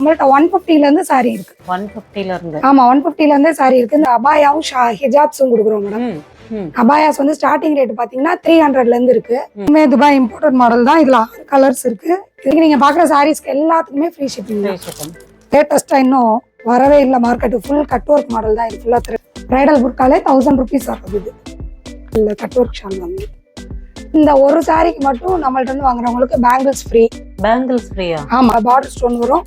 நம்மள்ட்ட 150ல இருந்து சாரி இருக்கு. 150ல இருந்து? ஆமா, 150ல இருந்தே சாரி இருக்கு. இந்த அபாயாவும் ஹிஜாப்ஸும் கொடுக்குறோம் மேடம். அபாயாஸ் வந்து ஸ்டார்டிங் ரேட் பாத்தீங்கன்னா 300ல இருந்து இருக்கு. துபாய் இம்போர்ட்டட் மாடல் தான். இதுல 6 கலர்ஸ் இருக்கு. இதுக்கு நீங்க பாக்குற சாரீஸ்க்கு எல்லாத்துக்குமே ஃப்ரீ ஷிப்பிங். லேட்டஸ்டா இன்னும் வரவே இல்லை market. Full cut work model தான். இது ஃபுல்லா பிரைடல் புர்காலே 1000 rupees வருது. இது இல்ல கட் ஒர்க் ஷால் வந்து இந்த ஒரு சாரிக்கு மட்டும் நம்மள்ட்ட இருந்து வாங்குறவங்களுக்கு பேங்கிள்ஸ் ஃப்ரீ. பேங்கிள்ஸ் ஃப்ரீயா? ஆமா, பார்டர் ஸ்டோன் வரும்.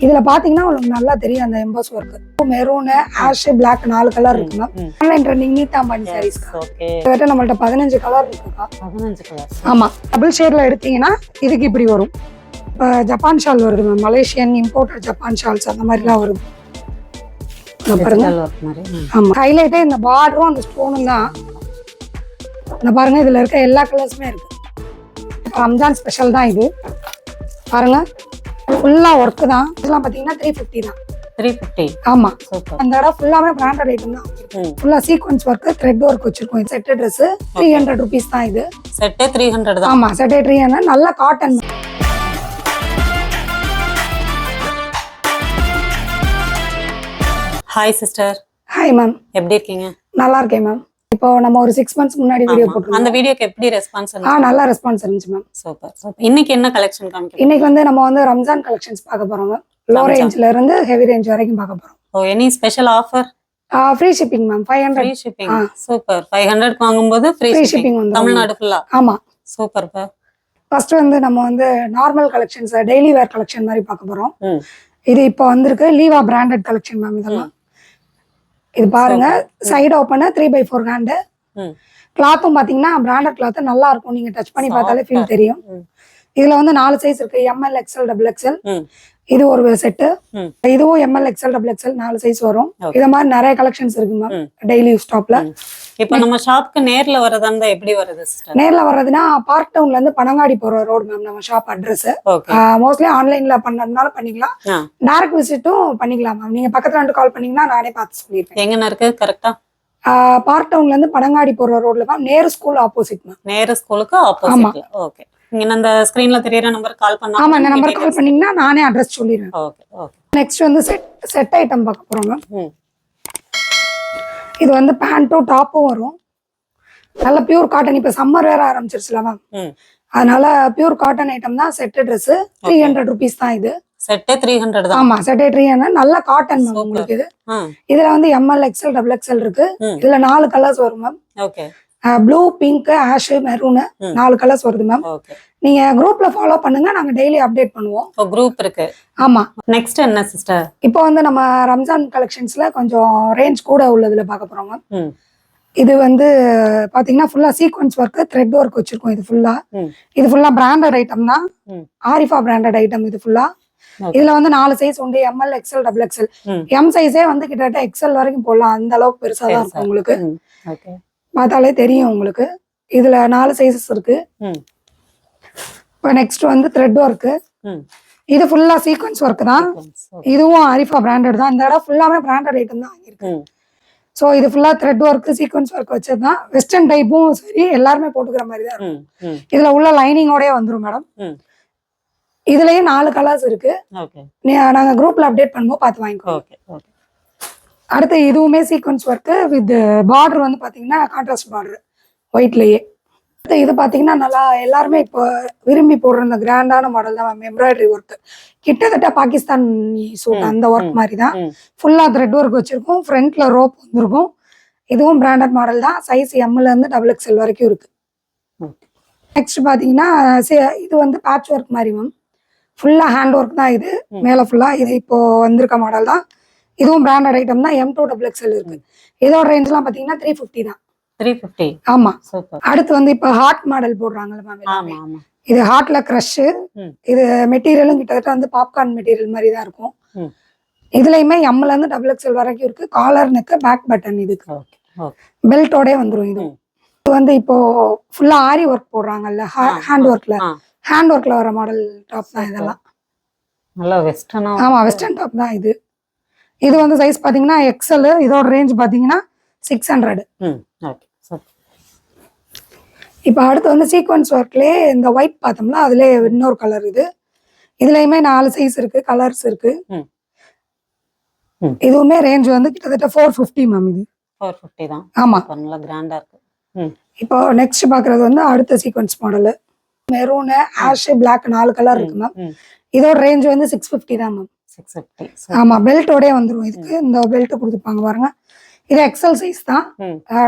இதுல பாத்தீங்கன்னா உங்களுக்கு நல்லா தெரியும் அந்த emboss work. Maroon, ash, black 4 colour இருக்குங்க. ஆன்லைன் ட்ரெண்டிங் நீட்டா பண்ணி சாரீஸ். ஓகே. கிட்ட நம்மள்ட்ட 15 கலர் இருக்குக்கா. 15 கலர். ஆமா, டபுள் ஷேட்ல எடுத்தீங்கன்னா இதுக்கு இப்படி வரும். இப்போ ஜப்பான் ஷால் வருது ma'am. Malaysian imported Japan shawls அந்த மாதிரிலாம் வருது. பாருங்க. ஆமா, ஹைலைட்டே இந்த பார்டரும் அந்த ஸ்டோனும் தான். இந்த பாருங்க, இதுல இருக்க எல்லா கலர்ஸுமே இருக்கு. ரம்ஜான் ஸ்பெஷல் தான் இது. பாருங்க, ஃபுல்லா ஒர்க் தான். இதெல்லாம் பாத்தீங்கன்னா 350 தான். 350? ஆமா. அந்த இடம் ஃபுல்லாமே பிராண்டட் ஐட்டம் தான். ஃபுல்லா சீக்வென்ஸ் ஒர்க், த்ரெட் ஒர்க் வச்சிருக்கோம். செட் Dress 300 rupees தான். இது செட்டே 300 தான். ஆமா, செட்டே 300. நல்ல cotton. Hi sister. Hi ma'am, எப்படி இருக்கீங்க? நல்லா இருக்கேன் மேம். இப்போ நம்ம ஒரு 6 months முன்னாடி வீடியோ போட்டுருந்தோம். அந்த வீடியோக்கு எப்படி ரெஸ்பான்ஸ் இருந்துச்சு? நல்ல ரெஸ்பான்ஸ் இருந்துச்சு மேம். சூப்பர். இன்னைக்கு என்ன கலெக்ஷன் காமிக்கிறீங்க? இன்னைக்கு வந்து நம்ம வந்து ரம்ஜான் கலெக்ஷன்ஸ் பார்க்க போறோம். லோ ரேஞ்ச்ல இருந்து ஹெவி ரேஞ்ச் வரைக்கும் பார்க்க போறோம். Oh, any special offer? Free shipping ma'am. 500 free shipping. Super. 500 வாங்கும்போது ஃப்ரீ ஷிப்பிங் வந்து தமிழ்நாடு ஃபுல்லா? ஆமா. சூப்பர் பா. ஃபர்ஸ்ட் வந்து நம்ம வந்து நார்மல் கலெக்ஷன்ஸ், டெய்லி வேர் கலெக்ஷன் மாதிரி பார்க்க போறோம். இது இப்போ வந்திருக்கு லீவா பிராண்டட் கலெக்ஷன் மேம். இதெல்லாம் இது பாருங்க, சைடு ஓப்பன் 3/4 ஹேண்ட். கிளாத்தும் பாத்தீங்கன்னா பிராண்டட் கிளாத் நல்லா இருக்கும். நீங்க டச் பண்ணி பார்த்தாலே ஃபீல் தெரியும். இதுல வந்து 4 சைஸ் இருக்கு. ML, XL, XXL. இது ஒரு செட்டு. இதுவும் ML, XL, XXL 4 சைஸ் வரும். இத மாதிரி நிறைய கலெக்ஷன்ஸ் இருக்கு மேம் டெய்லி ஸ்டாப்ல. இப்போ நம்ம ஷாப்க்கு நேர்ல வரதா இருந்தா எப்படி வருது சிஸ்டர்? நேர்ல வர்றதுன்னா பார்க் டவுன்ல இருந்து பனங்காடி போற ரோடு மேம் நம்ம ஷாப் அட்ரஸ். மோஸ்ட்லி ஆன்லைன்ல பண்ணறதுனால பண்ணிக்கலாம். டைரக்ட் விசிட்டும் பண்ணிக்கலாம் மேம். நீங்க பக்கத்துல வந்து கால் பண்ணீங்கன்னா நானே பார்த்து சொல்லிடுறேன். எங்க இருக்கு கரெக்ட்டா? பார்க் டவுன்ல இருந்து பனங்காடி போற ரோட்ல தான். Nehru school opposite ma'am. Nehru ஸ்கூலுக்கு ஆப்போசிட்ல. ஓகே. நீங்க அந்த ஸ்கிரீன்ல தெரியற நம்பர் கால் பண்ணா? ஆமா, இந்த நம்பர் கால் பண்ணீங்கன்னா நானே அட்ரஸ் சொல்லிடுறேன். Okay okay. நெக்ஸ்ட் வந்து செட் ஐட்டம் பார்க்க போறோம் மேம். இது வந்து பேண்ட்டும் டாப்பும் வரும். நல்ல பியூர் காட்டன். இப்ப சம்மர் வேற ஆரம்பிச்சிருச்சுல மேம், அதனால பியூர் காட்டன் ஐட்டம் தான். செட் Dress 300 rupees தான். இது செட்டே 300 தான். ஆமா, செட்டே 300. நல்ல காட்டன் மேம் உங்களுக்கு. இது இதுல வந்து ML, XL, XXL இருக்கு. இதுல 4 கலர்ஸ் வரும் ma'am. Okay. Blue, pink, ash, maroon 4 colours வருது மேம். நீங்க குரூப்ல ஃபாலோ பண்ணுங்க, நாங்க டெய்லி அப்டேட் பண்ணுவோம். குரூப் இருக்கு. ஆமா. நெக்ஸ்ட் என்ன சிஸ்டர்? இப்போ வந்து நம்ம ரம்ஜான் கலெக்ஷன்ஸ்ல கொஞ்சம் ரேஞ்ச் கூட உள்ளதுல பார்க்க போறோம் மேம். இது வந்து பாத்தீங்கன்னா ஃபுல்லா சீக்வென்ஸ் ஒர்க், த்ரெட் ஒர்க் வச்சிருக்கோம். இது ஃபுல்லா பிராண்டட் ஐட்டம் தான். ஆரிஃபா பிராண்டட் ஐட்டம் இது ஃபுல்லா. இதுல வந்து 4 சைஸ் உண்டு. ML, XL, XXL. M சைஸே வந்து கிட்டத்தட்ட XL வரைக்கும் போடலாம். அந்த அளவுக்கு பெருசா தான் இருக்கும் உங்களுக்கு. பார்த்தாலே தெரியும் உங்களுக்கு. இதுல 4 சைஸஸ் இருக்கு. இப்போ நெக்ஸ்ட் வந்து த்ரெட் ஒர்க். இது ஃபுல்லா சீக்வென்ஸ் ஒர்க் தான். இதுவும் ஆரிஃபா பிராண்டட் தான். இந்த இடம் ஃபுல்லாமே பிராண்டட் ஐட்டம் தான் இருக்கு. ஸோ இது ஃபுல்லா த்ரெட் ஒர்க், சீக்வென்ஸ் ஒர்க் வச்சதுதான். வெஸ்டர்ன் டைப்பும் சரி, எல்லாருமே போட்டுக்கிற மாதிரி தான் இருக்கும். இதுல உள்ள லைனிங்கோடய வந்துடும் மேடம். இதுலயும் 4 கலர்ஸ் இருக்கு. நாங்க குரூப்ல அப்டேட் பண்ணும்போது பார்த்து வாங்கிக்கோ. அடுத்து இதுவுமே சீக்வென்ஸ் ஒர்க் வித் பார்டர் வந்து பாத்தீங்கன்னா கான்ட்ராஸ்ட் பார்டர் ஒயிட்லயே. இது பாத்தீங்கன்னா நல்லா எல்லாருமே இப்போ விரும்பி போடுற இந்த கிராண்டான மாடல் தான் மேம். எம்ப்ராய்டரி ஒர்க் கிட்டத்தட்ட பாகிஸ்தான் சூட் அந்த ஒர்க் மாதிரி தான். ஃபுல்லா த்ரெட் ஒர்க் வச்சிருக்கோம். ஃப்ரண்ட்ல ரோப் வந்துருக்கும். இதுவும் பிராண்டட் மாடல் தான். சைஸ் ML இருந்து XXL வரைக்கும் இருக்கு. நெக்ஸ்ட் பாத்தீங்கன்னா இது வந்து பேட்ச் ஒர்க் மாதிரி மேம். ஃபுல்லா ஹேண்ட் ஒர்க் தான். இது மேல ஃபுல்லா இது இப்போ வந்திருக்க மாடல் தான். இதுவும் பிராண்டட் ஐட்டம் தான். M2 XXL இருக்கு. இதோட ரேஞ்ச்லாம் பாத்தீங்கன்னா 350 தான். 350? ஆமா. அடுத்து வந்து இப்ப ஹார்ட் மாடல் போடுறாங்கல்ல மேம். இது ஹார்ட்ல கிரஷ். இது மெட்டீரியலும் கிட்டத்தட்ட வந்து பாப்கார்ன் மெட்டீரியல் மாதிரி தான் இருக்கும். இதுலயுமே ML இருந்து XXL வரைக்கும் இருக்கு. Collar, neck, back button. இதுக்கு பெல்ட்டோட வந்துரும். இது வந்து இப்போ ஃபுல்லா ஆரி ஒர்க் போடுறாங்கல்ல ஹேண்ட் ஒர்க்ல வர மாடல் டாப் தான் இதெல்லாம். நல்லா வெஸ்டர்னா. ஆமா, வெஸ்டர்ன் டாப் தான் இது. இது வந்து சைஸ் பாத்தீங்கன்னா XL. இதோட ரேஞ்ச் பாத்தீங்கன்னா 600. இப்ப அடுத்து வந்து சீக்வென்ஸ் ஒர்க்லயே இந்த ஒயிட் பார்த்தோம்ல, அதுல இன்னொரு கலர். இது இதுலயுமே 4 சைஸ் இருக்கு, கலர்ஸ் இருக்கு. ம். ம். இதுவுமே ரேஞ்ச் வந்து கிட்டத்தட்ட 450 மேம் இது. 450 தான். ஆமா. நல்லா கிராண்டா இருக்கு. ம். இப்போ நெக்ஸ்ட் பாக்குறது வந்து அடுத்த sequence model. Maroon, ash, black 4 colour இருக்கு மேம். ம். இதோட ரேஞ்ச் வந்து 650 தான் மேம். 650. ஆமா, பெல்ட்டோடே வந்துரும். இதுக்கு இந்த பெல்ட் கொடுத்துப்பாங்க பாருங்க. இது எக்ஸல் சைஸ் தான்.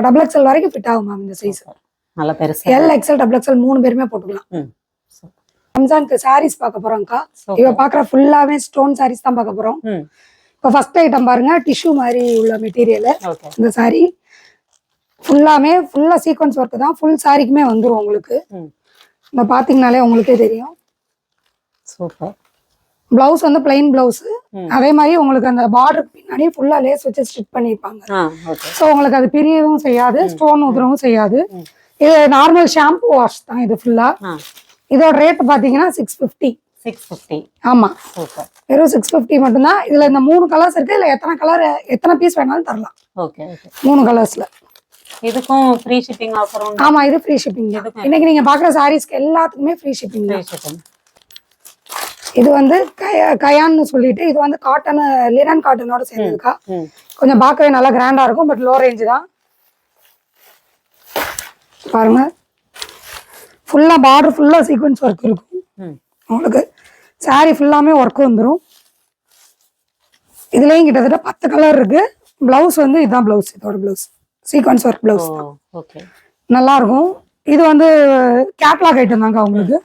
டபுள் எக்ஸல் வரைக்கும் ஃபிட் ஆகும் மேம் இந்த சைஸ். நல்ல பெருசா. எல் எக்ஸல் டபுள் எக்ஸல் 3 பேருமே போட்டுக்கலாம். ரம்ஜானுக்கு சாரீஸ் பார்க்க போறோம்க்கா. இவ பாக்குற ஃபுல்லாவே ஸ்டோன் சாரீஸ் தான் பார்க்க போறோம். இப்போ ஃபர்ஸ்ட் ஐட்டம் பாருங்க, டிஷ்யூ மாதிரி உள்ள மெட்டீரியல். இந்த சாரி ஃபுல்லா சீக்வன்ஸ் ஒர்க் தான். ஃபுல் சாரிக்குமே வந்துரும் உங்களுக்கு. இந்த பாத்தீங்கனாலே உங்களுக்கே தெரியும். சூப்பர். பிளவுஸ் வந்து பிளைன் பிளவுஸ். அதே மாதிரி உங்களுக்கு அந்த பார்டர் பின்னாடி ஃபுல்லா லேஸ் வச்சு ஸ்டிச் பண்ணிருப்பாங்க. சோ உங்களுக்கு அது பிரியவும் செய்யாது, ஸ்டோன் உதிரவும் செய்யாது. இது நார்மல் ஷாம்பு வாஷ் தான் இது ஃபுல்லா. இதோட ரேட் பாத்தீங்கன்னா 650. 650. ஆமா, சூப்பர். வெறும் 650 மட்டும்தான். இதுல இந்த 3 கலர்ஸ் இருக்கு. இல்ல எத்தனை கலர் எத்தனை பீஸ் வேணாலும் தரலாம். Okay okay. 3 கலர்ஸ்ல. இதுக்கும் ஃப்ரீ ஷிப்பிங் ஆஃபர் உண்டு. ஆமா, இது ஃப்ரீ ஷிப்பிங். இன்னைக்கு நீங்க பாக்குற சாரீஸ்க்கு எல்லாத்துக்குமே ஃப்ரீ ஷிப்பிங். இது வந்து கயான்னு சொல்லிட்டு, இது வந்து காட்டன், லினன் காட்டனோட சேர்ந்ததுக்கா. கொஞ்சம் பார்க்கவே நல்லா கிராண்டா இருக்கும். பட் லோ ரேஞ்ச் தான். பாருங்க, ஃபுல்லா பார்டர் ஃபுல்லா சீக்வன்ஸ் ஒர்க் இருக்கும் உங்களுக்கு. சாரி ஃபுல்லாமே ஒர்க் வந்துடும். இதுலயும் கிட்டத்தட்ட 10 கலர் இருக்கு. பிளவுஸ் வந்து இதுதான் பிளவுஸ். இதோட பிளவுஸ் சீக்வன்ஸ் ஒர்க் பிளவுஸ். நல்லா இருக்கும். இது வந்து கேட்லாக் ஐட்டம் தாங்க உங்களுக்கு.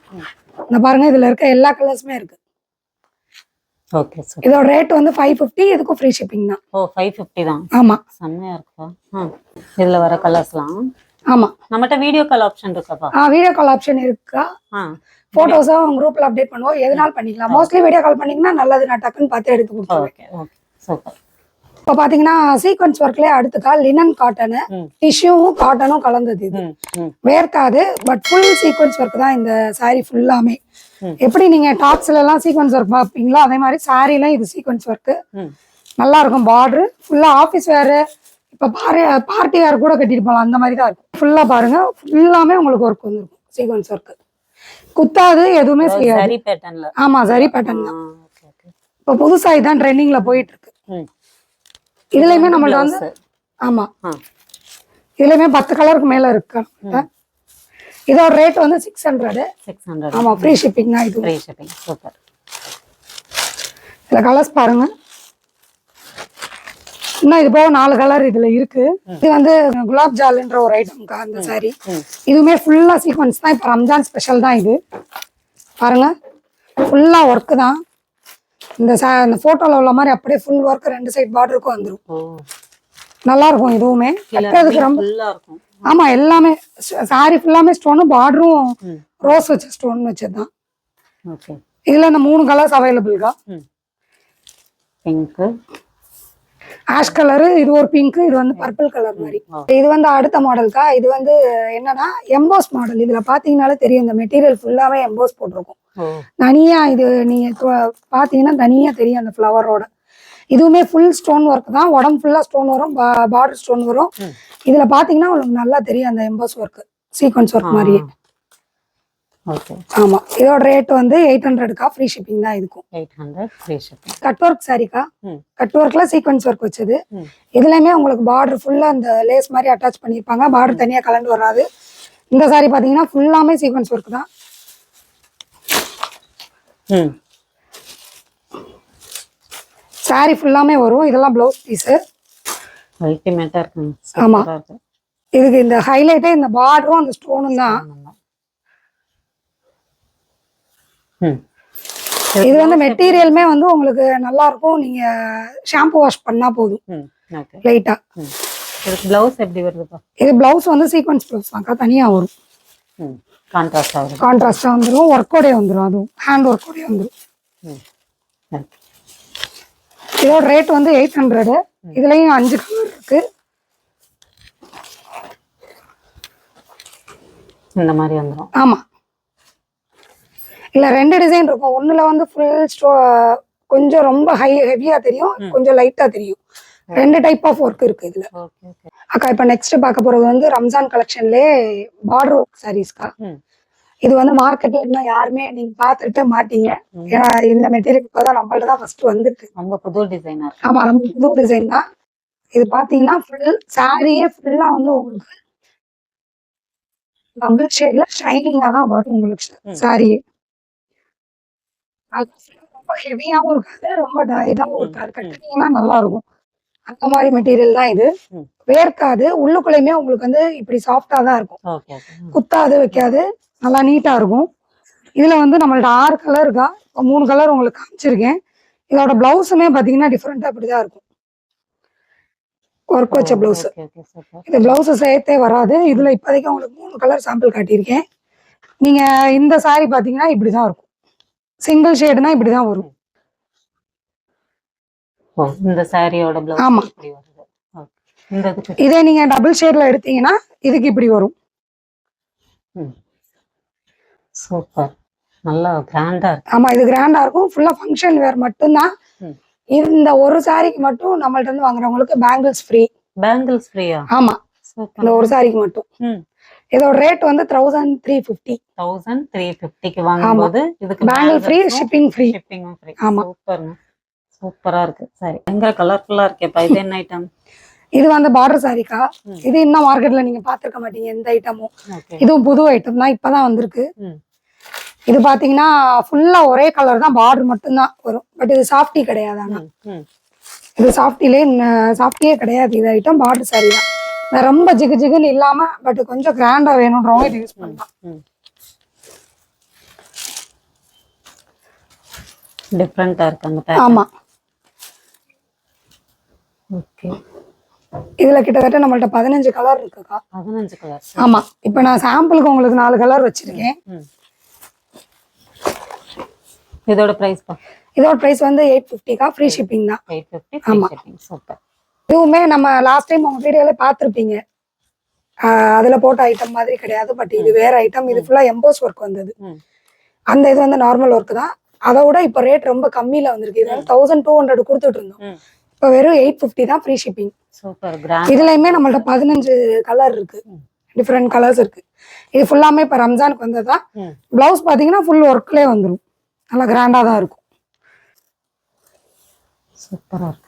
இந்த பாருங்க, இதுல இருக்க எல்லா கலர்ஸுமே இருக்கு. Okay sir. இதோட ரேட் வந்து 550. இதுக்கும் ஃப்ரீ ஷிப்பிங் தான். ஓ, 550 தான். ஆமா, செம்மையா இருக்குப்பா. இதுல வர கலர்ஸ்லாம். ஆமா, நம்மட்ட வீடியோ கால் ஆப்ஷன் இருக்காப்பா? வீடியோ கால் ஆப்ஷன் இருக்கா. போட்டோஸா குரூப்ல அப்டேட் பண்ணுவோம். எதனால பண்ணிக்கலாம். மோஸ்ட்லி வீடியோ கால் பண்ணீங்கன்னா நல்லது. நான் டக்குன்னு பார்த்து எடுத்து கொடுத்துருவேன். Okay okay, super. இப்போ பாத்தீங்கன்னா சீக்வன்ஸ் ஒர்க்லயே அடுத்துக்கா லினன் காட்டனு, டிஷ்யூவும் காட்டனும் கலந்தது. இது வேர்க்காது. பட் ஃபுல் சீக்வன்ஸ் ஒர்க் தான் இந்த சாரி ஃபுல்லாமே. எப்படி நீங்க டாப்ஸ்ல எல்லாம் சீக்வன்ஸ் ஒர்க் பார்ப்பீங்களோ அதே மாதிரி சாரில இது சீக்வன்ஸ் ஒர்க் நல்லா இருக்கும். பார்டர் ஃபுல்லா ஆபீஸ் வேர், இப்ப பார்ட்டி வேர் கூட கட்டிட்டு போகலாம். அந்த மாதிரி தான் இருக்கும். ஃபுல்லா பாருங்க, ஃபுல்லாமே உங்களுக்கு ஒர்க் வந்துருக்கும். சீக்வன்ஸ் ஒர்க் குத்தாது, எதுவுமே செய்யாது. ஆமா, சரி பேட்டர்ன் தான். இப்போ புதுசா இதான் ட்ரெண்டிங்ல போயிட்டு இருக்கு. இதுலயுமே நம்மள்ட்ட வந்து ஆமா, இதுலயுமே 10 கலருக்கு மேல இருக்கு. இதோட ரேட் வந்து 600. ஆமா, ஃப்ரீ ஷிப்பிங் தான். இது ஃப்ரீ ஷிப்பிங். சூப்பர். இதுல கலர்ஸ் பாருங்க. இன்னும் இது போக 4 கலர் இதுல இருக்கு. இது வந்து குலாப் ஜால்ன்ற ஒரு ஐட்டம்க்கா அந்த சாரி. இதுவுமே ஃபுல்லா சீக்வன்ஸ் தான். இப்போ ரம்ஜான் ஸ்பெஷல் தான் இது. பாருங்க, ஃபுல்லா ஒர்க் தான். இந்த போட்டோல உள்ள மாதிரி அப்படியே ஃபுல் ஒர்க் 2 சைடு பார்டருக்கும் வந்துடும். நல்லா இருக்கும். இதுவுமே ரொம்ப இருக்கும். ஆமா, எல்லாமே சாரி ஃபுல்லாமே ஸ்டோன், பார்டரும் ரோஸ் வச்ச ஸ்டோன் வச்சதுதான். இதுல இந்த 3 கலர்ஸ் அவைலபிள்கா. பிங்க், ஆஷ் கலரு, இது ஒரு பிங்க், இது வந்து பர்பிள் கலர் மாதிரி. இது வந்து அடுத்த மாடல்க்கா. இது வந்து என்னன்னா எம்போஸ் மாடல். இதுல பாத்தீங்கன்னாலே தெரியும், இந்த மெட்டீரியல் ஃபுல்லாவே எம்போஸ் போட்டிருக்கும் தனியா. இது நீங்க பாத்தீங்கன்னா தனியா தெரியும் அந்த ஃபிளவரோட. இதுவுமே ஃபுல் ஸ்டோன் ஒர்க் தான். உடம்பு ஃபுல்லா ஸ்டோன் வரும், பார்டர் ஸ்டோன் வரும். இதுல பாத்தீங்கன்னா உங்களுக்கு நல்லா தெரியும் அந்த எம்போஸ் ஒர்க், சீக்வன்ஸ் ஒர்க் மாதிரியே. ஆமா, இதோட ரேட் வந்து 800க்கா. ஃப்ரீ ஷிப்பிங் தான் இதுக்கும். 800 ஃப்ரீ ஷிப்பிங். கட் ஒர்க் சாரிக்கா. கட் ஒர்க்ல சீக்வன்ஸ் ஒர்க் வச்சது. இதுலயுமே உங்களுக்கு பார்டர் ஃபுல்லா அந்த லேஸ் மாதிரி அட்டாச் பண்ணிருப்பாங்க. பார்டர் தனியா கலந்து வராது. இந்த சாரி பாத்தீங்கன்னா ஃபுல்லாமே சீக்வன்ஸ் ஒர்க் தான். சாரி ஃபுல்லாமே வரும். இதெல்லாம் பிளவுஸ் பீஸ். அல்டிமேட்டா இருக்கு. ஆமா, இதுக்கு இந்த ஹைலைட்டே இந்த பார்டரும் அந்த ஸ்டோனும் தான். இது வந்து மெட்டீரியலுமே வந்து உங்களுக்கு நல்லா இருக்கும். நீங்க ஷாம்பு வாஷ் பண்ணா போதும் லைட்டா. இதுக்கு பிளவுஸ் எப்படி வருதுப்பா? இது பிளவுஸ் வந்து சீக்வன்ஸ் பிளவுஸ் தான்க்கா, தனியா வரும். கான்ட்ராஸ்டா வந்துடும். ஒர்க்கோடே வந்துடும். அதுவும் ஹேண்ட் ஒர்க்கோடே வந்துடும். இதோட ரேட் வந்து 800. இதுலயும் 5 கலர் இருக்கு. இந்த மாதிரி வந்துடும். ஆமா, இல்ல 2 டிசைன் இருக்கும். ஒண்ணுல வந்து ஃபுல் கொஞ்சம் ரொம்ப ஹெவியா தெரியும், கொஞ்சம் லைட்டா தெரியும். 2 டைப் ஆஃப் ஒர்க் இருக்கு இதுல. அக்கா, இப்ப நெக்ஸ்ட் பார்க்க போறது வந்து ரம்ஜான் கலெக்ஷன்லயே பார்டர் ஒர்க் சாரீஸ்க்கா. இது வந்து மார்க்கெட்ல இன்னும் யாருமே நீங்க பாத்துட்டு மாட்டீங்க. ஏன்னா இந்த மெட்டீரியல் இப்பதான் நம்மள்ட்ட தான் ஃபர்ஸ்ட் வந்துருக்கு. ரொம்ப புது டிசைனா இருக்கு. ஆமா, நம்ம புது டிசைன் தான். இது பாத்தீங்கன்னா ஃபுல் சாரியே ஃபுல்லா வந்து உங்களுக்கு டபுள் ஷேட்ல ஷைனிங்கா தான் வரும் உங்களுக்கு சாரியே. அது ரொம்ப ஹெவியாவும் இருக்காது, ரொம்ப இதாகவும் இருக்காது. கட்டினீங்கன்னா நல்லா இருக்கும். அந்த மாதிரி மெட்டீரியல் தான் இது. வேர்க்காது, உள்ளுக்குள்ளயுமே உங்களுக்கு வந்து இப்படி சாஃப்டா தான் இருக்கும். Okay okay. குத்தாது, வைக்காது, நல்லா நீட்டா இருக்கும். இதுல வந்து நம்மள்ட்ட 6 கலர் இருக்கா. 3 கலர் உங்களுக்கு காமிச்சிருக்கேன். இதோட பிளவுஸுமே பாத்தீங்கன்னா டிஃப்ரெண்டா இப்படிதான் இருக்கும். ஒர்க் வச்ச பிளவுஸ். Okay okay super. இது பிளவுஸ் சேர்த்தே வராது. இதுல இப்போதைக்கு உங்களுக்கு 3 கலர் சாம்பிள் காட்டியிருக்கேன். நீங்க இந்த சாரி பாத்தீங்கன்னா இப்படிதான் இருக்கும். சிங்கிள் ஷேடுனா இப்படிதான் வரும். ஓ இந்த சாரியோட பிளவுஸ் ஆமா. இப்படி வருது. ஓகே. இந்த இதுக்கு இதே நீங்க டபுள் ஷேட்ல எடுத்தீங்கன்னா இதுக்கு இப்படி வரும். சூப்பர். நல்லா கிராண்டா இருக்கு. ஆமா, இது கிராண்டா இருக்கும். ஃபுல்லா ஃபங்க்ஷன் வேர் மட்டும்தான். இந்த ஒரு சாரிக்கு மட்டும் நம்மள்ட்ட இருந்து வாங்குறவங்களுக்கு பேங்கிள்ஸ் ஃப்ரீ. பேங்கிள்ஸ் ஃப்ரீயா? ஆமா, சூப்பர். இந்த ஒரு சாரிக்கு மட்டும். இதோட ரேட் வந்து 1350. 1350க்கு வாங்கும்போது இதுக்கு பேங்கிள் ஃப்ரீ, ஷிப்பிங் ஃப்ரீ. ஷிப்பிங்கும் ஃப்ரீ. ஆமா. சூப்பர்ங்க. சூப்பரா இருக்கு. சரி. எங்க கலர்ஃபுல்லா இருக்கேப்பா. இது என்ன ஐட்டம்? இது வந்து பார்டர் சாரிக்கா. இது இன்னும் மார்க்கெட்ல நீங்க பாத்துருக்க மாட்டீங்க எந்த ஐட்டமும். இதுவும் புது ஐட்டம் தான், இப்பதான் வந்திருக்கு. இது பாத்தீங்கன்னா ஃபுல்லா ஒரே கலர் தான், பார்டர் மட்டும்தான் வரும். பட் இது சாஃப்டி கிடையாது. ஆனா இது சாஃப்டியே கிடையாது. இது ஐட்டம் பார்டர் சாரி தான். ரொம்ப ஜிகு ஜிகுன்னு இல்லாம பட் கொஞ்சம் கிராண்டா வேணும்ன்றவங்க இது யூஸ் பண்ணலாம். டிஃபரெண்டா இருக்கு அந்த பேட்டர்ன். ஆமா. ஓகே. இதுல கிட்டத்தட்ட நம்மள்ட்ட 15 கலர் இருக்குக்கா. 15 கலர். ஆமா, இப்ப நான் சாம்பிளுக்கு உங்களுக்கு 4 கலர் வச்சிருக்கேன். இதோட பிரைஸ் பா? இதோட பிரைஸ் வந்து 850கா, ஃப்ரீ ஷிப்பிங் தான். 850 ஃப்ரீ ஷிப்பிங். சூப்பர். இதுவுமே நம்ம லாஸ்ட் டைம் உங்க வீடியோல பாத்திருப்பீங்க. அதுல போட்ட ஐட்டம் மாதிரி கிடையாது. பட் இது வேற ஐட்டம். இது ஃபுல்லா எம்போஸ் ஒர்க் வந்தது. அந்த இது வந்து நார்மல் ஒர்க் தான். அதை விட இப்ப ரேட் ரொம்ப கம்மியில வந்திருக்கு. இது 1200 கொடுத்துட்டு இருந்தோம். இப்ப வெறும் 850 தான், ஃப்ரீ ஷிப்பிங். Super grand. இதுலயுமே நம்மள்ட்ட 15 கலர் இருக்கு. டிஃப்ரெண்ட் கலர்ஸ் இருக்கு. இது ஃபுல்லாமே இப்ப ரம்ஜானுக்கு வந்ததா. பிளவுஸ் பாத்தீங்கன்னா ஃபுல் ஒர்க்லயே வந்துடும். நல்லா கிராண்டா தான் இருக்கும். சூப்பரா இருக்கு.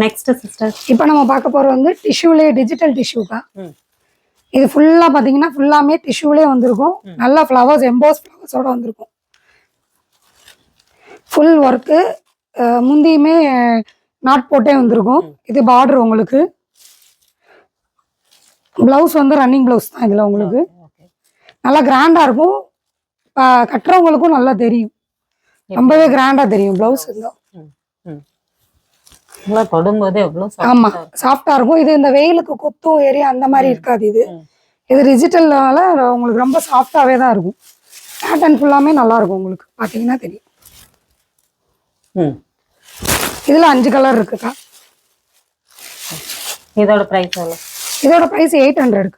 நெக்ஸ்ட் சிஸ்டர், இப்போ நம்ம பார்க்க போறது வந்து டிஷ்யூலே, டிஜிட்டல் டிஷ்யூக்கா. இது ஃபுல்லா பாத்தீங்கன்னா ஃபுல்லாமே டிஷ்யூலே வந்திருக்கும். நல்லா ஃப்ளவர்ஸ், எம்போஸ் ஃப்ளவர்ஸோட வந்திருக்கும். Full work. முந்தியுமே நாட் போட்டே வந்திருக்கும். இது பார்டர் உங்களுக்கு. பிளவுஸ் வந்து ரன்னிங் பிளவுஸ் தான் இதுல உங்களுக்கு. நல்லா கிராண்டா இருக்கும். கட்டுறவங்களுக்கும் நல்லா தெரியும். ரொம்பவே கிராண்டா தெரியும் பிளவுஸ். ஆமா, சாஃப்டா இருக்கும். இது இந்த வெயிலுக்கு குத்தும் ஏரியா அந்த மாதிரி இருக்காது. இது டிஜிட்டல்னால உங்களுக்கு ரொம்ப சாஃப்டாவே தான் இருக்கும். பேட்டர்ன் ஃபுல்லாமே நல்லா இருக்கும். உங்களுக்கு பாத்தீங்கன்னா தெரியும். இதுல 5 கலர் இருக்குக்கா. இதோட பிரைஸ் எவ்வளவு? இதோட பிரைஸ் 800.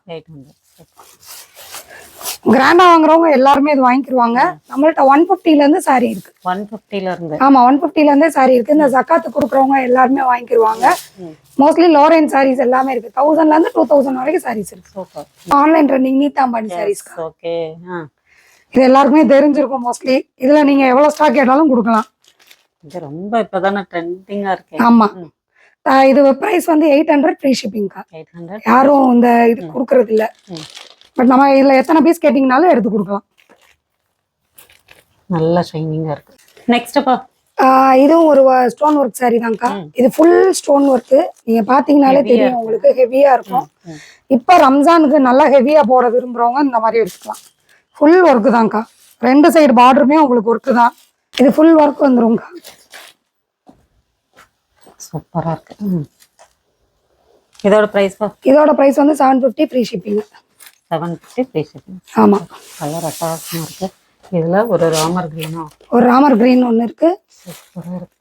கிராண்டா வாங்குறவங்க எல்லாருமே இது வாங்கிக்குவாங்க. நம்மள்ட்ட 150ல இருந்து சாரி இருக்கு. 150ல இருந்து? ஆமா, 150ல இருந்தே சாரி இருக்கு. இந்த ஜக்காத்து கொடுக்குறவங்க எல்லாருமே வாங்கிக்குவாங்க. மோஸ்ட்லி லோ ரேஞ்ச் சாரீஸ் எல்லாமே இருக்கு. 1000ல இருந்து 2000 வரைக்கும் சாரீஸ் இருக்கு. சூப்பர். ஆன்லைன் ட்ரெண்டிங் நீத்தாம்பாணி சாரீஸ். ஓகே. இது எல்லாருக்குமே தெரிஞ்சிருக்கும் மோஸ்ட்லி. இதுல நீங்க எவ்வளவு ஸ்டாக் கேட்டாலும் கொடுக்கலாம். இது ரொம்ப இப்பதானே ட்ரெண்டிங்கா இருக்கு. ஆமா, இது பிரைஸ் வந்து 800 ஃப்ரீ ஷிப்பிங்க்கா. 800. யாரும் இந்த இது கொடுக்கறது இல்ல. பட் நம்ம இதுல எத்தனை பீஸ் கேட்டீங்கனாலும் எடுத்து கொடுக்கலாம். நல்ல ஷைனிங்கா இருக்கு. நெக்ஸ்ட் பா, இதுவும் ஒரு ஸ்டோன் ஒர்க் சாரி தான்க்கா. இது ஃபுல் ஸ்டோன் ஒர்க். நீங்க பாத்தீங்கனாலே தெரியும் உங்களுக்கு, ஹெவியா இருக்கும். இப்ப ரம்ஜானுக்கு நல்லா ஹெவியா போட விரும்புறவங்க இந்த மாதிரி எடுத்துக்கலாம். ஃபுல் ஒர்க் தான்க்கா. 2 சைடு பார்டருமே உங்களுக்கு ஒர்க் தான். இது ஃபுல் ஒர்க் வந்துரும்க்கா. சூப்பரா இருக்கு. இதோட பிரைஸ் பா? இதோட பிரைஸ் வந்து 750 ஃப்ரீ ஷிப்பிங். 750 free shipping. ஆமா. கலர் அட்டகாசமா இருக்கு. இதுல ஒரு ராமர் கிரீனா, ஒரு ராமர் கிரீன் ஒன்னு இருக்கு. சூப்பரா இருக்கு.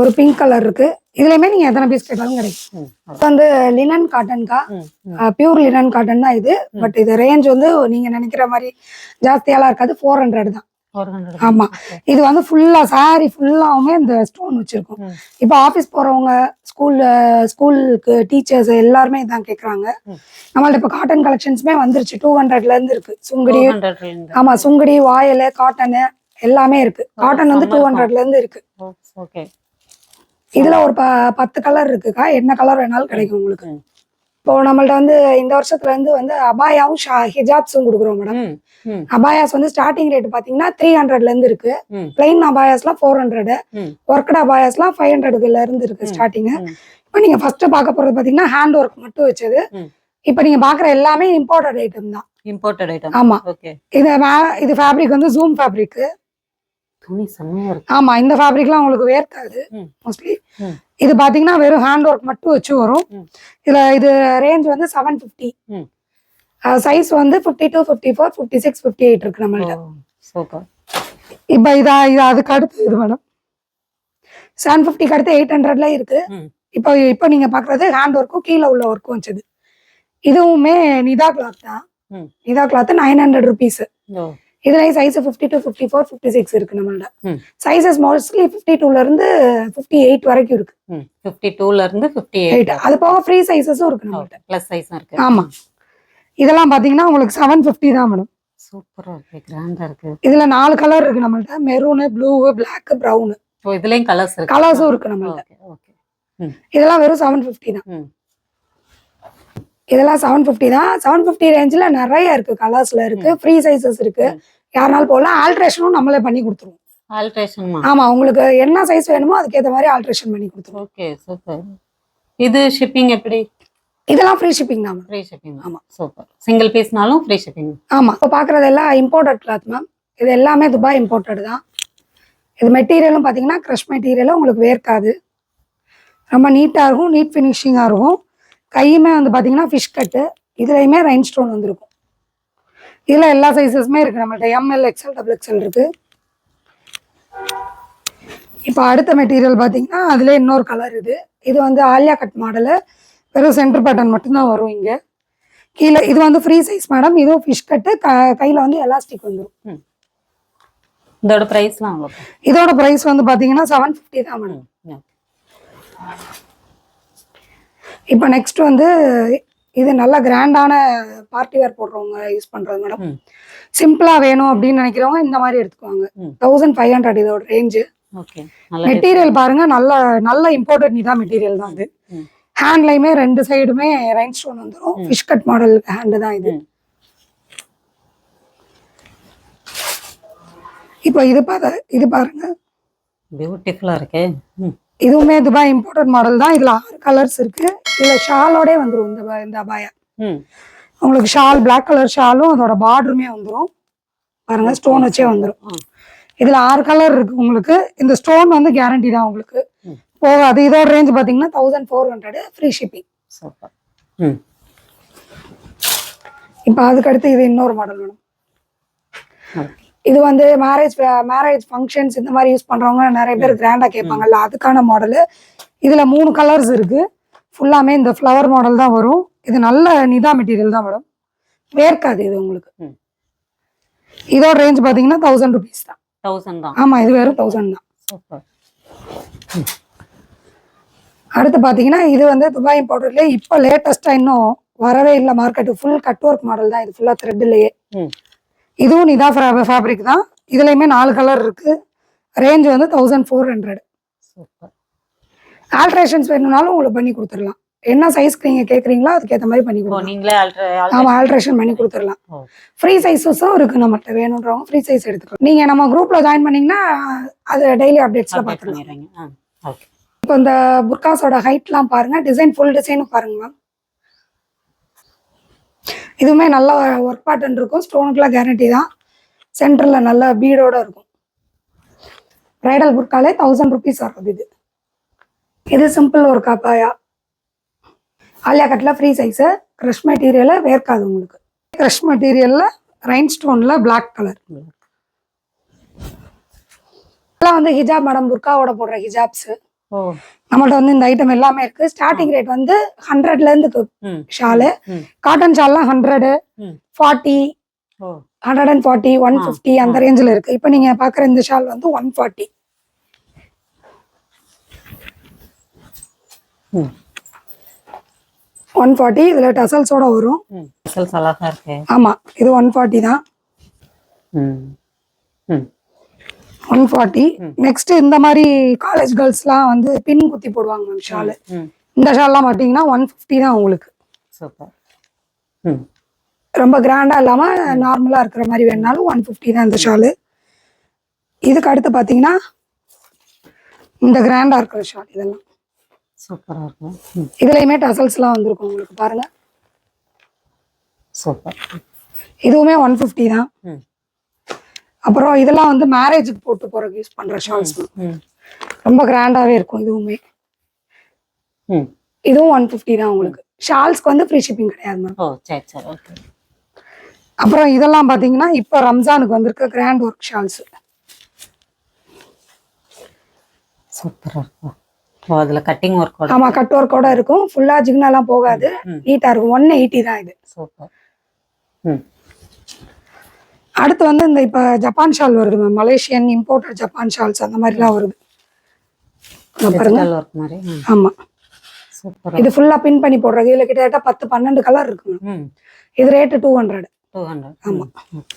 ஒரு பிங்க் கலர் இருக்கு. இதுலயுமே நீங்க எத்தனை பீஸ் கேட்டாலும் கிடைக்கும். இது வந்து லினன் காட்டன்க்கா. பியூர் லினன் காட்டன் தான் இது. பட் இது ரேஞ்ச் வந்து நீங்க நினைக்கிற மாதிரி ஜாஸ்தியாலாம் இருக்காது. 400 தான். 400. ஆமா இது வந்து ஃபுல்லா சாரி ஃபுல்லாவுமே இந்த ஸ்டோன் வச்சிருக்கோம். இப்போ ஆபீஸ் போறவங்க ஸ்கூலுக்கு டீச்சர்ஸ் எல்லாருமே இதான் கேக்குறாங்க. நம்மள்ட்ட இப்போ காட்டன் கலெக்ஷன்ஸ்மே வந்துருச்சு. 200ல இருந்து இருக்கு. சுங்குடி, 200 ல இருந்து. ஆமா சுங்குடி, வாயல், காட்டனு எல்லாமே இருக்கு. காட்டன் வந்து 200ல இருந்து இருக்கு. ஓகே. இதுல ஒரு 10 கலர் இருக்குக்கா. என்ன கலர் வேணாலும் கிடைக்கும் உங்களுக்கு. இப்போ நம்மள்ட்ட வந்து இந்த வருஷத்துல இருந்து வந்து அபாயாவும் ஹிஜாப்ஸும் கொடுக்குறோம் மேடம். அபாயாஸ் வந்து ஸ்டார்டிங் ரேட் பாத்தீங்கன்னா 300ல இருந்து இருக்கு. பிளைன் அபாயாஸ்லாம் 400, ஒர்க்டு அபாயாஸ்லாம் 500ல இருந்து இருக்கு ஸ்டார்டிங். இப்போ நீங்க ஃபர்ஸ்ட் பார்க்க போறது பாத்தீங்கன்னா ஹேண்ட் ஒர்க் மட்டும் வச்சது. இப்போ நீங்க பாக்குற எல்லாமே இம்போர்ட்டட் ஐட்டம் தான். Imported item. ஆமா. ஓகே. இது ஃபேப்ரிக் வந்து ஜூம் ஃபேப்ரிக். துணி செம்மையா இருக்கு. ஆமா இந்த ஃபேப்ரிக்லாம் உங்களுக்கு வேர்க்காது மோஸ்ட்லி. இது பாத்தீங்கன்னா வெறும் ஹேண்ட் ஒர்க் மட்டும் வச்சு வரும். இது ரேஞ்ச் வந்து 750. சைஸ் வந்து 52, 54, 56, 58 இருக்கு நம்மள்ட்ட. சூப்பர். இப்போ இது அதுக்கு அடுத்து இது மேடம் 750க்கு அடுத்து 800ல இருக்கு. இப்போ நீங்க பாக்குறது ஹேண்ட் ஒர்க்கும் கீழே உள்ள ஒர்க்கும் வச்சது. இதுவுமே நிதா கிளாத் தான். Nida cloth 900 rupees. இதுலயும் சைஸ் 52, 54, 56 இருக்கு நம்மள்ட்ட. சைஸஸ் மோஸ்ட்லி 52ல இருந்து 58 வரைக்கும் இருக்கு. 52ல இருந்து 58. அது போக ஃப்ரீ சைஸஸும் இருக்கு நம்மள்ட்ட. ப்ளஸ் சைஸும் இருக்கு. ஆமா இதெல்லாம் பாத்தீங்கன்னா உங்களுக்கு 750 தான் மேடம். சூப்பரா இருக்கு. கிராண்டா இருக்கு. இதுல 4 கலர் இருக்கு நம்மள்ட்ட. Maroon, blue, black, brown. Oh இதுலயும் கலர்ஸ் இருக்கு. கலர்ஸும் இருக்கு நம்மள்ட்ட. ஓகே. இதெல்லாம் வெறும் 750 தான். இதெல்லாம் 750 தான். 750 ரேஞ்சில் நிறைய இருக்கு. கலர்ஸ்ல இருக்கு, ஃப்ரீ சைஸஸ் இருக்கு. யாருனாலும் போகலாம். ஆல்ட்ரேஷனும் நம்மளே பண்ணி கொடுத்துருவோம். ஆல்ட்ரேஷன்? ஆமா உங்களுக்கு என்ன சைஸ் வேணுமோ அதுக்கேற்ற மாதிரி ஆல்ட்ரேஷன் பண்ணி கொடுத்துருவோம். Okay super. இது ஷிப்பிங் எப்படி? இதெல்லாம் ஃப்ரீ ஷிப்பிங் தான். Free shipping. ஆமா சூப்பர். சிங்கிள் பீஸ்னாலும் ஃப்ரீ ஷிப்பிங். ஆமா இப்போ பாக்குறது எல்லாம் இம்போர்ட்டட் கிளாத் மேம். இது எல்லாமே துபாய் இம்போர்ட்டட் தான். இது மெட்டீரியலும் பாத்தீங்கன்னா க்ரஷ் மெட்டீரியலும் உங்களுக்கு வேர்க்காது. ரொம்ப நீட்டா இருக்கும். நீட் ஃபினிஷிங்கா இருக்கும். கையுமே வந்து பாத்தீங்கன்னா ஃபிஷ் கட்டு. இதுலயுமே ரைன் ஸ்டோன் வந்துருக்கும். இதுல எல்லா சைஸஸுமே இருக்கு நம்மள்ட்ட. ML, XL, XXL இருக்கு. இப்போ அடுத்த மெட்டீரியல் பாத்தீங்கன்னா அதுல இன்னொரு கலர். இது வந்து ஆலியா கட் மாடலு. வெறும் சென்டர் பேட்டர்ன் மட்டும்தான் வரும் இங்க. கீழே இது வந்து ஃப்ரீ சைஸ் மேடம். இதுவும் ஃபிஷ் கட்டு. கையில வந்து எலாஸ்டிக் வந்துடும். இதோட பிரைஸ்லாம் உங்களுக்கு? இதோட பிரைஸ் வந்து பாத்தீங்கன்னா 750 தான் மேடம். இப்போ நெக்ஸ்ட் வந்து இது நல்ல கிராண்டான பார்ட்டி வேர் போடுறவங்க யூஸ் பண்றது மேடம். சிம்பிளா வேணும் அப்படின்னு நினைக்கிறவங்க இந்த மாதிரி எடுத்துக்குவாங்க. 1500 இதோட ரேஞ்சு. மெட்டீரியல் பாருங்க நல்ல இம்போர்ட்டட் நிதா மெட்டீரியல் தான் இது. ஹேண்ட்லயுமே 2 சைடுமே ரைன் ஸ்டோன் வந்துடும். ஃபிஷ் கட் மாடல் ஹேண்ட் தான் இது. இப்போ இது பாருங்க பியூட்டிஃபுல்லா இருக்கு. இதுவுமே துபாய் இம்போர்ட்டட் மாடல் தான். இதுல 6 கலர்ஸ் இருக்கு. இதுல ஷாலோடே வந்துடும். இந்த அபாயா உங்களுக்கு ஷால், பிளாக் கலர் ஷாலும் அதோட பார்டருமே வந்துடும். பாருங்க ஸ்டோன் வச்சே வந்துடும். இதுல 6 கலர் இருக்கு உங்களுக்கு. இந்த ஸ்டோன் வந்து கேரண்டி தான் உங்களுக்கு போகாது. இதோட ரேஞ்ச் பாத்தீங்கன்னா 1400 ஃப்ரீ ஷிப்பிங். இப்போ அதுக்கு அடுத்து இது இன்னொரு மாடல் மேடம். இது வந்து மேரேஜ் ஃபங்க்ஷன்ஸ் இந்த மாதிரி யூஸ் பண்றவங்க நிறைய பேர் கிராண்டா கேட்பாங்கல்ல, அதுக்கான மாடலு. இதுல 3 கலர்ஸ் இருக்கு. ஃபுல்லாமே இந்த ஃப்ளவர் மாடல் தான் வரும். இது நல்ல நிதா மெட்டீரியல் தான் மேடம். வேர்க்காது இது உங்களுக்கு. இதோட ரேஞ்ச் பாத்தீங்கன்னா 1000 rupees தான். 1000 தான். ஆமா இது வெறும் 1000 தான். சூப்பர். அடுத்து பாத்தீங்கன்னா இது வந்து துபாய் இம்போர்ட்டட்லயே இப்போ லேட்டஸ்டா இன்னும் வரவே இல்லை market. Full cut work model தான் இது. ஃபுல்லா த்ரெட்லயே. இதுவும் நிதா ஃபேப்ரிக் தான். இதுலயுமே 4 கலர் இருக்கு. ரேஞ்ச் வந்து 1400. ஆல்ட்ரேஷன்ஸ் வேணும்னாலும் உங்களுக்கு பண்ணி கொடுத்துடலாம். என்ன சைஸ்க்கு நீங்க கேக்குறீங்களோ அதுக்கேற்ற மாதிரி பண்ணி கொடுக்கலாம். ஆமா ஆல்ட்ரேஷன் பண்ணி கொடுத்துடலாம். ஃப்ரீ சைஸஸும் இருக்கு நம்மகிட்ட. வேணுன்றவங்க ஃப்ரீ சைஸ் எடுத்துக்கலாம். நீங்க நம்ம குரூப்ல ஜாயின் பண்ணீங்கன்னா அது டெய்லி அப்டேட்ஸ்ல பாத்துக்கலாம். இப்போ இந்த புர்காஸோட ஹைட்லாம் பாருங்க. டிசைன் ஃபுல் டிசைனும் பாருங்க மேம். இதுவுமே நல்ல ஒர்க் பேட்டர்ன் இருக்கும். ஸ்டோனுக்குலாம் கேரண்டி தான். சென்டர்ல நல்ல பீடோட இருக்கும். பிரைடல் புர்காலே 1000 rupees வருது. இது சிம்பிள் ஒர்க் அபாயா. ஆலியா கட்ல ஃப்ரீ சைஸ். க்ரஷ் மெட்டீரியல் வேர்க்காது உங்களுக்கு. க்ரஷ் மெட்டீரியல்ல ரைன் ஸ்டோன்ல பிளாக் கலர். இதெல்லாம் வந்து ஹிஜாப் மேடம். புர்காவோட போடுற ஹிஜாப்ஸ் நம்மள்ட்ட வந்து இந்த ஐட்டம் எல்லாமே இருக்கு. ஸ்டார்டிங் ரேட் வந்து 100ல இருந்து ஷாலு. காட்டன் ஷால்லாம் 100, 40, 140 150 அந்த ரேஞ்சில் இருக்கு. இப்போ நீங்க பாக்குற இந்த ஷால் வந்து 140. ம் 140 இதுல டசல்ஸோட வரும். டசல்ஸ் அழகா இருக்கு. ஆமா இது 140 தான். ம் ம் 140. நெக்ஸ்ட் இந்த மாதிரி காலேஜ் கேர்ள்ஸ்லாம் வந்து பின் குத்தி போடுவாங்க மேம் ஷாலு. ம் இந்த ஷால்லாம் பார்த்தீங்கன்னா 150 தான் உங்களுக்கு. சூப்பர். ம் ரொம்ப கிராண்டா இல்லாம நார்மலா இருக்கிற மாதிரி வேணாலும் 150 தான் இந்த ஷாலு. இதுக்கு அடுத்து பார்த்தீங்கன்னா இந்த கிராண்டா இருக்கிற ஷால் இதெல்லாம் சூப்பரா இருக்கு. இதுலயுமே டசல்ஸ்லாம் வந்திருக்கும் உங்களுக்கு பாருங்க. சூப்பர். இதுவுமே 150 தான். ம் அப்புறம் இதெல்லாம் வந்து மேரேஜுக்கு போட்டு போறதுக்கு யூஸ் பண்ற ஷால்ஸ். ம் ரொம்ப கிராண்டாவே இருக்கும் இதுவுமே. ம் இதுவும் 150 தான் உங்களுக்கு. ஷால்ஸ்க்கு வந்து ஃப்ரீ ஷிப்பிங் கிடையாது மேம். ஓ சரி சரி ஓகே. அப்புறம் இதெல்லாம் பாத்தீங்கன்னா இப்போ ரம்ஜானுக்கு வந்திருக்க கிராண்ட் ஒர்க் ஷால்ஸ். சூப்பரா இருக்கு. ஓ அதுல கட்டிங் ஒர்க். ஆமா கட் ஒர்க்கோட இருக்கும். ஃபுல்லா ஜிக்னாலாம் போகாது. நீட்டா இருக்கும். 180 தான் இது. சூப்பர். ம் அடுத்து வந்து இந்த இப்ப ஜப்பான் ஷால் வருது ma'am. Malaysian imported Japan shawls அந்த மாதிரிலாம் வருது. இங்க பாருங்க. டிஜிட்டல் ஒர்க் மாதிரி. ஆமா சூப்பர். இது ஃபுல்லா பின் பண்ணி போடுறது. இதுல கிட்டத்தட்ட 10-12 கலர் இருக்கு மேம். ம் இது ரேட்டு 200. 200. ஆமா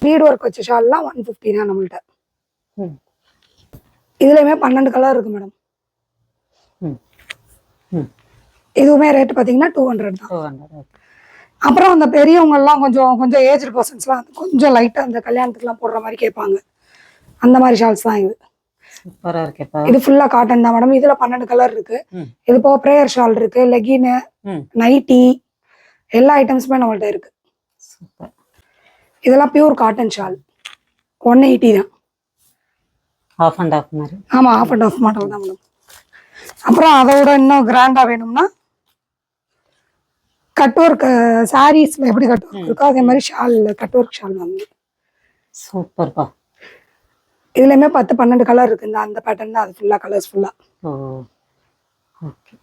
பீட் ஒர்க் வச்ச ஷால்லாம் 150 தான் நம்மள்ட்ட. ம் இதுலயுமே 12 கலர் இருக்கு மேடம். ம் ம் இதுவுமே ரேட் பாத்தீங்கன்னா 200 தான். 200. ஓகே. அப்புறம் அந்த பெரியவங்க எல்லாம் கொஞ்சம் ஏஜ்டு பர்சன்ஸ்லாம் கொஞ்சம் லைட்டா அந்த கல்யாணத்துக்குலாம் போடுற மாதிரி கேட்பாங்க. அந்த மாதிரி ஷால்ஸ் தான் இது. சூப்பரா இருக்கேப்பா. இது ஃபுல்லா காட்டன் தான் மேடம். இதுல 12 கலர் இருக்கு. ம் இது போக ப்ரேயர் ஷால் இருக்கு, லெகின், ம் நைட்டி எல்லா ஐட்டம்ஸுமே நம்மள்ட்ட இருக்கு. சூப்பர். இதெல்லாம் பியூர் காட்டன் ஷால் 180 தான். ஆஃப் அண்ட் ஆஃப் மாதிரி. ஆமா ஆஃப் அண்ட் ஆஃப் மாடல் தான் மேடம். அப்புறம் அதோட இன்னும் கிராண்டா வேணும்னா கட் ஒர்க் சாரீஸ்ல எப்படி கட் ஒர்க் இருக்கோ அதே மாதிரி ஷால் கட் ஒர்க் ஷால் வந்து சூப்பர்ப்பா. இதுலயுமே 10-12 கலர் இருக்கு. இந்த அந்த பேட்டர்ன் தான் அது ஃபுல்லா கலர்ஸ் ஃபுல்லா. ஓ ஓகே.